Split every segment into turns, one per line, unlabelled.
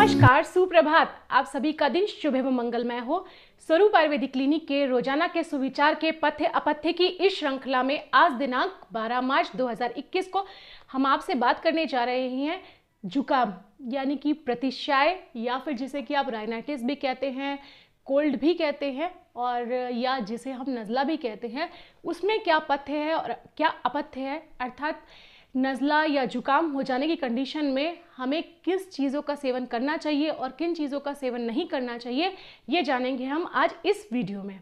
नमस्कार, सुप्रभात। आप सभी का दिन शुभ एवं मंगलमय हो। स्वरूप आयुर्वेदिक क्लिनिक के रोजाना के सुविचार के पथ्य अपथ्य की इस श्रृंखला में आज दिनांक 12 मार्च 2021 को हम आपसे बात करने जा रहे हैं जुकाम यानी कि प्रतिशाय, या फिर जिसे कि आप राइनाइटिस भी कहते हैं, कोल्ड भी कहते हैं, और या जिसे हम नज़ला भी कहते हैं। उसमें क्या पथ्य है और क्या अपथ्य है, अर्थात नज़ला या जुकाम हो जाने की कंडीशन में हमें किस चीज़ों का सेवन करना चाहिए और किन चीज़ों का सेवन नहीं करना चाहिए, ये जानेंगे हम आज इस वीडियो में।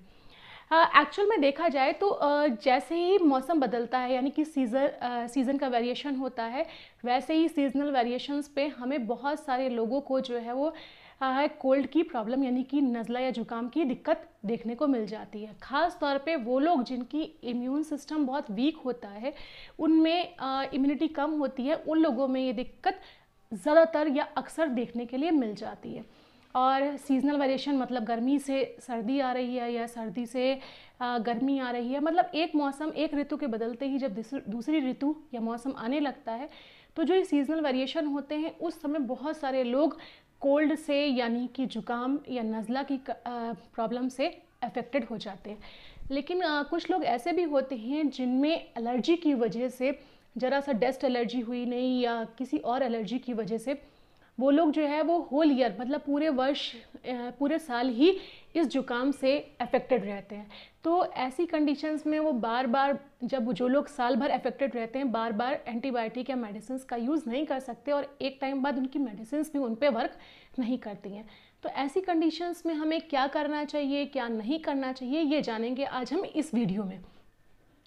एक्चुअल में देखा जाए तो जैसे ही मौसम बदलता है, यानी कि सीज़न का वेरिएशन होता है, वैसे ही सीजनल वेरिएशंस पे हमें बहुत सारे लोगों को जो है वो कोल्ड की प्रॉब्लम यानी कि नज़ला या जुकाम की दिक्कत देखने को मिल जाती है। ख़ास तौर पे वो लोग जिनकी इम्यून सिस्टम बहुत वीक होता है, उनमें इम्यूनिटी कम होती है, उन लोगों में ये दिक्कत ज़्यादातर या अक्सर देखने के लिए मिल जाती है। और सीजनल वेरिएशन मतलब गर्मी से सर्दी आ रही है या सर्दी से गर्मी आ रही है, मतलब एक मौसम एक ऋतु के बदलते ही जब दूसरी ऋतु या मौसम आने लगता है, तो जो ये सीजनल वेरिएशन होते हैं उस समय बहुत सारे लोग कोल्ड से यानी कि जुकाम या नज़ला की प्रॉब्लम से अफेक्टेड हो जाते हैं। लेकिन कुछ लोग ऐसे भी होते हैं जिनमें एलर्जी की वजह से, ज़रा सा डस्ट एलर्जी हुई नहीं या किसी और एलर्जी की वजह से, वो लोग जो है वो होल ईयर मतलब पूरे वर्ष पूरे साल ही इस जुकाम से अफेक्टेड रहते हैं। तो ऐसी कंडीशंस में वो बार बार, जब जो लोग साल भर अफेक्टेड रहते हैं, बार बार एंटीबायोटिक या मेडिसिन का यूज़ नहीं कर सकते और एक टाइम बाद उनकी मेडिसिन भी उन पर वर्क नहीं करती हैं। तो ऐसी कंडीशंस में हमें क्या करना चाहिए, क्या नहीं करना चाहिए, ये जानेंगे आज हम इस वीडियो में।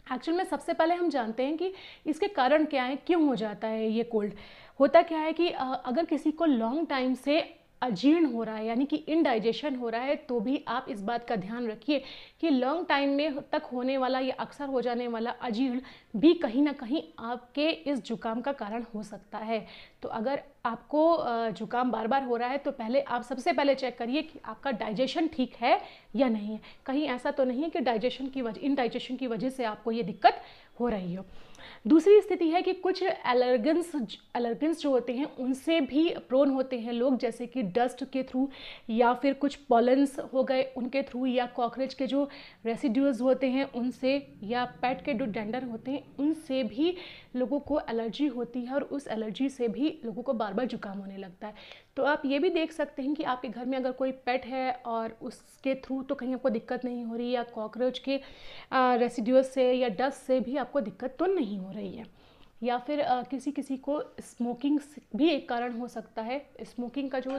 एक्चुअल में सबसे पहले हम जानते हैं कि इसके कारण क्या है, क्यों हो जाता है ये कोल्ड। होता क्या है कि अगर किसी को लॉन्ग टाइम से अजीर्ण हो रहा है यानी कि इनडाइजेशन हो रहा है, तो भी आप इस बात का ध्यान रखिए कि लॉन्ग टाइम में तक होने वाला या अक्सर हो जाने वाला अजीर्ण भी कहीं ना कहीं आपके इस जुकाम का कारण हो सकता है। तो अगर आपको जुकाम बार बार हो रहा है तो पहले आप सबसे पहले चेक करिए कि आपका डाइजेशन ठीक है या नहीं है। कहीं ऐसा तो नहीं है कि इनडाइजेशन की वजह से आपको ये दिक्कत हो रही हो। दूसरी स्थिति है कि कुछ एलर्जेंस जो होते हैं उनसे भी प्रोन होते हैं लोग, जैसे कि डस्ट के थ्रू या फिर कुछ पॉलन्स हो गए उनके थ्रू, या कॉकरोच के जो रेसिड्यूज होते हैं उनसे, या पेट के जो डेंडर होते हैं उनसे भी लोगों को एलर्जी होती है और उस एलर्जी से भी लोगों को बार बार जुकाम होने लगता है। तो आप ये भी देख सकते हैं कि आपके घर में अगर कोई पेट है और उसके थ्रू तो कहीं आपको दिक्कत नहीं हो रही, या कॉकरोच के रेसिड्यूज से या डस्ट से भी आपको दिक्कत तो नहीं हो रही है। या फिर किसी को स्मोकिंग भी एक कारण हो सकता है। स्मोकिंग का जो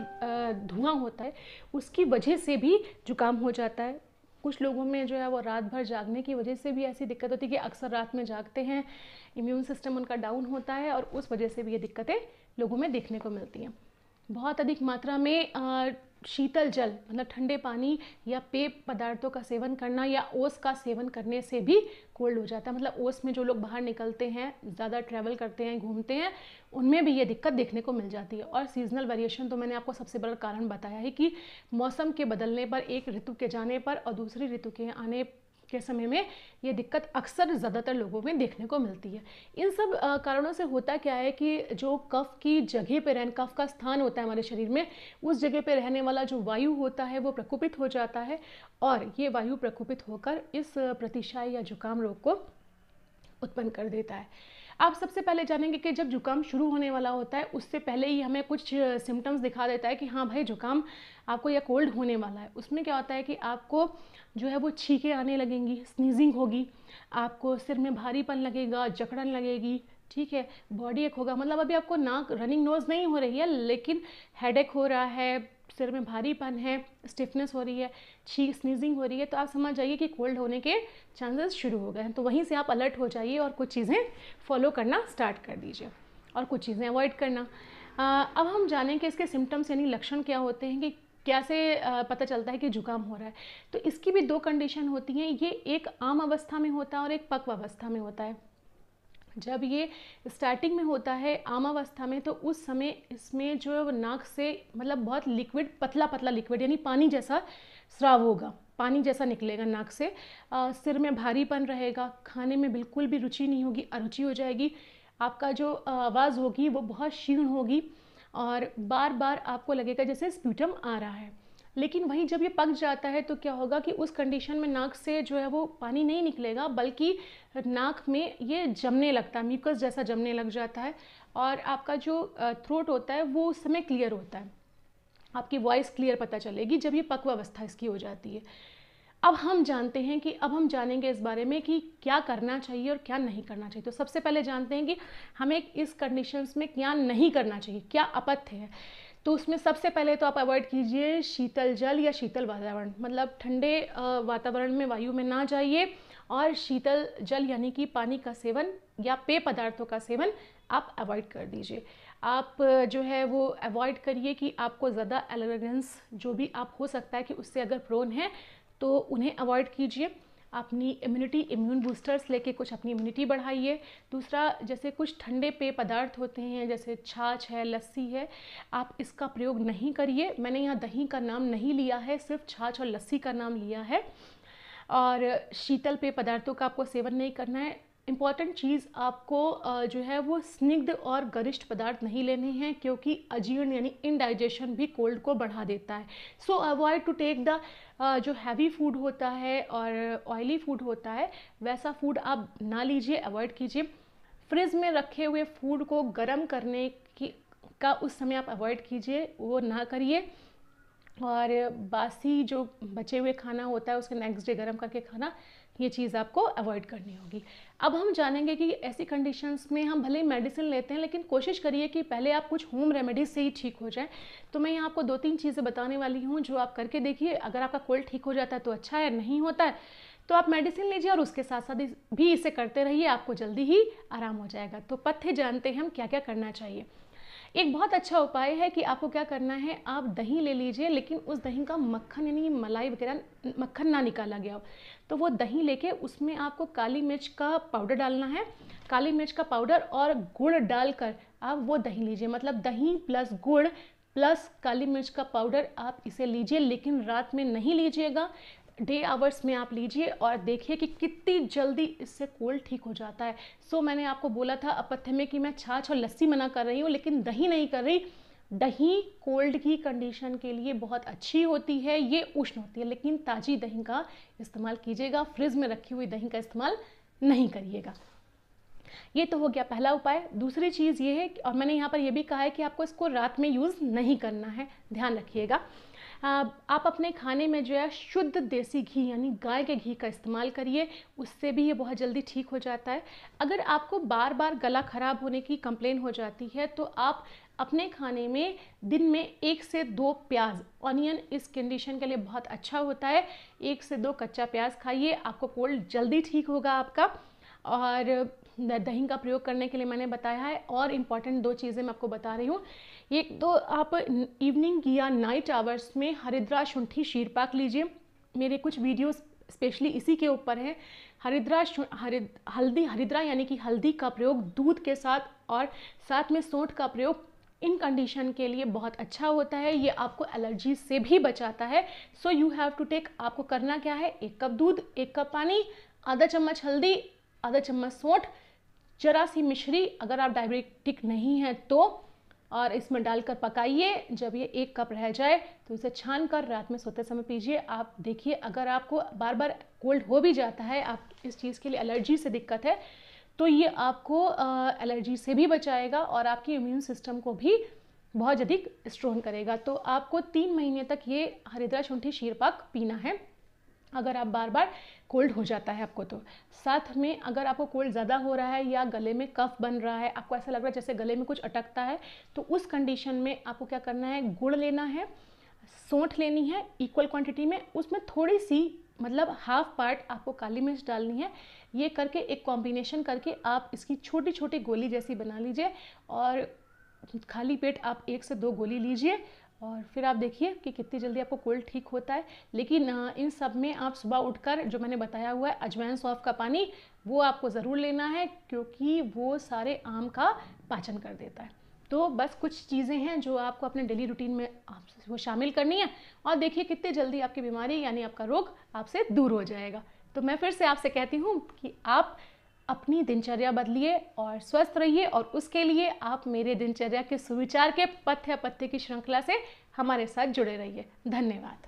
धुआं होता है उसकी वजह से भी जुकाम हो जाता है। कुछ लोगों में जो है वो रात भर जागने की वजह से भी ऐसी दिक्कत होती है कि अक्सर रात में जागते हैं, इम्यून सिस्टम उनका डाउन होता है और उस वजह से भी ये दिक्कतें लोगों में देखने को मिलती हैं। बहुत अधिक मात्रा में शीतल जल मतलब ठंडे पानी या पेय पदार्थों का सेवन करना या ओस का सेवन करने से भी कोल्ड हो जाता है। मतलब ओस में जो लोग बाहर निकलते हैं, ज़्यादा ट्रैवल करते हैं, घूमते हैं, उनमें भी ये दिक्कत देखने को मिल जाती है। और सीजनल वेरिएशन तो मैंने आपको सबसे बड़ा कारण बताया है कि मौसम के बदलने पर, एक ऋतु के जाने पर और दूसरी ऋतु के आने के समय में ये दिक्कत अक्सर ज़्यादातर लोगों में देखने को मिलती है। इन सब कारणों से होता क्या है कि जो कफ की जगह पे कफ का स्थान होता है हमारे शरीर में, उस जगह पे रहने वाला जो वायु होता है वो प्रकोपित हो जाता है और ये वायु प्रकोपित होकर इस प्रतिशाय या जुकाम रोग को उत्पन्न कर देता है। आप सबसे पहले जानेंगे कि जब जुकाम शुरू होने वाला होता है उससे पहले ही हमें कुछ सिम्टम्स दिखा देता है कि हाँ भाई जुकाम आपको या कोल्ड होने वाला है। उसमें क्या होता है कि आपको जो है वो छींकें आने लगेंगी, स्नीजिंग होगी, आपको सिर में भारीपन लगेगा, जकड़न लगेगी, ठीक है, बॉडी एक होगा। मतलब अभी आपको नाक रनिंग नोज नहीं हो रही है लेकिन हेडेक हो रहा है, सिर में भारीपन है, स्टिफनेस हो रही है, स्नीजिंग हो रही है, तो आप समझ जाइए कि कोल्ड होने के चांसेस शुरू हो गए हैं। तो वहीं से आप अलर्ट हो जाइए और कुछ चीज़ें फॉलो करना स्टार्ट कर दीजिए और कुछ चीज़ें अवॉइड करना। अब हम जानें कि इसके सिम्टम्स यानी लक्षण क्या होते हैं, कि कैसे पता चलता है कि जुकाम हो रहा है। तो इसकी भी दो कंडीशन होती हैं। ये एक आम अवस्था में होता है और एक पक्व अवस्था में होता है। जब ये स्टार्टिंग में होता है आम अवस्था में, तो उस समय इसमें जो नाक से मतलब बहुत लिक्विड, पतला पतला लिक्विड यानी पानी जैसा स्राव होगा, पानी जैसा निकलेगा नाक से। सिर में भारीपन रहेगा, खाने में बिल्कुल भी रुचि नहीं होगी, अरुचि हो जाएगी। आपका जो आवाज़ होगी वो बहुत क्षीण होगी, और बार बार आपको लगेगा जैसे स्प्यूटम आ रहा है। लेकिन वहीं जब ये पक जाता है तो क्या होगा कि उस कंडीशन में नाक से जो है वो पानी नहीं निकलेगा, बल्कि नाक में ये जमने लगता है, म्यूकस जैसा जमने लग जाता है, और आपका जो थ्रोट होता है वो उस समय क्लियर होता है, आपकी वॉइस क्लियर पता चलेगी जब ये पक्व अवस्था इसकी हो जाती है। अब हम जानते हैं कि अब हम जानेंगे इस बारे में कि क्या करना चाहिए और क्या नहीं करना चाहिए। तो सबसे पहले जानते हैं कि हमें इस कंडीशंस में क्या नहीं करना चाहिए, क्या अपथ्य है। तो उसमें सबसे पहले तो आप अवॉइड कीजिए शीतल जल या शीतल वातावरण, मतलब ठंडे वातावरण में वायु में ना जाइए, और शीतल जल यानी कि पानी का सेवन या पेय पदार्थों का सेवन आप अवॉइड कर दीजिए। आप जो है वो अवॉइड करिए कि आपको ज़्यादा एलर्जेंस जो भी आप हो सकता है कि उससे अगर प्रोन है तो उन्हें अवॉइड कीजिए। अपनी इम्यून बूस्टर्स लेके कुछ अपनी इम्यूनिटी बढ़ाइए। दूसरा, जैसे कुछ ठंडे पेय पदार्थ होते हैं जैसे छाछ है, लस्सी है, आप इसका प्रयोग नहीं करिए। मैंने यहाँ दही का नाम नहीं लिया है, सिर्फ छाछ और लस्सी का नाम लिया है। और शीतल पेय पदार्थों का आपको सेवन नहीं करना है। इम्पॉर्टेंट चीज़, आपको जो है वो स्निग्ध और गरिष्ठ पदार्थ नहीं लेने हैं, क्योंकि अजीर्ण यानी इनडाइजेशन भी कोल्ड को बढ़ा देता है। So avoid to take the जो हैवी फूड होता है और ऑयली फूड होता है, वैसा फूड आप ना लीजिए, अवॉइड कीजिए। फ्रिज में रखे हुए फूड को गर्म करने की का उस समय आप अवॉइड कीजिए, वो ना करिए। और बासी जो बचे हुए खाना होता है उसके नेक्स्ट डे गर्म करके खाना, ये चीज़ आपको अवॉइड करनी होगी। अब हम जानेंगे कि ऐसी कंडीशंस में हम भले ही मेडिसिन लेते हैं, लेकिन कोशिश करिए कि पहले आप कुछ होम रेमेडीज से ही ठीक हो जाए। तो मैं यहाँ आपको 2-3 चीज़ें बताने वाली हूँ जो आप करके देखिए। अगर आपका कोल्ड ठीक हो जाता है तो अच्छा है, नहीं होता है तो आप मेडिसिन लीजिए और उसके साथ साथ भी इसे करते रहिए, आपको जल्दी ही आराम हो जाएगा। तो पथ्य जानते हैं हम क्या क्या करना चाहिए। एक बहुत अच्छा उपाय है कि आपको क्या करना है, आप दही ले लीजिए, लेकिन उस दही का मक्खन यानी मलाई वगैरह मक्खन ना निकाला गया हो। तो वो दही लेके उसमें आपको काली मिर्च का पाउडर डालना है। काली मिर्च का पाउडर और गुड़ डालकर आप वो दही लीजिए, मतलब दही प्लस गुड़ प्लस काली मिर्च का पाउडर आप इसे लीजिए, लेकिन रात में नहीं लीजिएगा, डे आवर्स में आप लीजिए और देखिए कि कितनी जल्दी इससे कोल्ड ठीक हो जाता है। सो मैंने आपको बोला था अपथ्य में कि मैं छाछ और लस्सी मना कर रही हूँ, लेकिन दही नहीं कर रही। दही कोल्ड की कंडीशन के लिए बहुत अच्छी होती है, ये उष्ण होती है, लेकिन ताज़ी दही का इस्तेमाल कीजिएगा, फ्रिज में रखी हुई दही का इस्तेमाल नहीं करिएगा। ये तो हो गया पहला उपाय। दूसरी चीज़ ये है, और मैंने यहाँ पर यह भी कहा है कि आपको इसको रात में यूज़ नहीं करना है, ध्यान रखिएगा। आप अपने खाने में जो है शुद्ध देसी घी यानी गाय के घी का इस्तेमाल करिए, उससे भी ये बहुत जल्दी ठीक हो जाता है। अगर आपको बार बार गला ख़राब होने की कंप्लेन हो जाती है तो आप अपने खाने में दिन में 1 से 2 प्याज, ऑनियन इस कंडीशन के लिए बहुत अच्छा होता है, 1 से 2 कच्चा प्याज खाइए, आपको कोल्ड जल्दी ठीक होगा आपका। और दही का प्रयोग करने के लिए मैंने बताया है। और इम्पॉर्टेंट 2 चीज़ें मैं आपको बता रही हूँ। एक तो आप इवनिंग या नाइट आवर्स में हरिद्रा शुंठी शीरपाक लीजिए। मेरे कुछ वीडियोस स्पेशली इसी के ऊपर हैं। हरिद्रा यानी कि हल्दी का प्रयोग दूध के साथ और साथ में सौंठ का प्रयोग इन कंडीशन के लिए बहुत अच्छा होता है, ये आपको एलर्जी से भी बचाता है। So you have to take, आपको करना क्या है, 1 कप दूध, 1 कप पानी, आधा चम्मच हल्दी, आधा चम्मच सौंठ, जरा सी मिश्री अगर आप डायबिटिक नहीं हैं तो, और इसमें डालकर पकाइए। जब ये 1 कप रह जाए तो इसे छान कर रात में सोते समय पीजिए। आप देखिए अगर आपको बार बार कोल्ड हो भी जाता है, आप इस चीज़ के लिए एलर्जी से दिक्कत है, तो ये आपको एलर्जी से भी बचाएगा और आपकी इम्यून सिस्टम को भी बहुत अधिक स्ट्रॉन्ग करेगा। तो आपको 3 महीने तक ये हरिद्रा शुंठी शीरपाक पीना है अगर आप बार बार कोल्ड हो जाता है आपको। तो साथ में अगर आपको कोल्ड ज़्यादा हो रहा है या गले में कफ बन रहा है, आपको ऐसा लग रहा है जैसे गले में कुछ अटकता है, तो उस कंडीशन में आपको क्या करना है, गुड़ लेना है, सौंठ लेनी है इक्वल क्वांटिटी में, उसमें थोड़ी सी मतलब हाफ पार्ट आपको काली मिर्च डालनी है। ये करके एक कॉम्बिनेशन करके आप इसकी छोटी छोटी गोली जैसी बना लीजिए और खाली पेट आप 1 से 2 गोली लीजिए और फिर आप देखिए कि कितनी जल्दी आपको कोल्ड ठीक होता है। लेकिन इन सब में आप सुबह उठकर जो मैंने बताया हुआ है अजवाइन सौंफ का पानी, वो आपको ज़रूर लेना है क्योंकि वो सारे आम का पाचन कर देता है। तो बस कुछ चीज़ें हैं जो आपको अपने डेली रूटीन में वो शामिल करनी है और देखिए कितनी जल्दी आपकी बीमारी यानी आपका रोग आपसे दूर हो जाएगा। तो मैं फिर से आपसे कहती हूँ कि आप अपनी दिनचर्या बदलिए और स्वस्थ रहिए, और उसके लिए आप मेरे दिनचर्या के सुविचार के पथ्य अपथ्य की श्रृंखला से हमारे साथ जुड़े रहिए। धन्यवाद।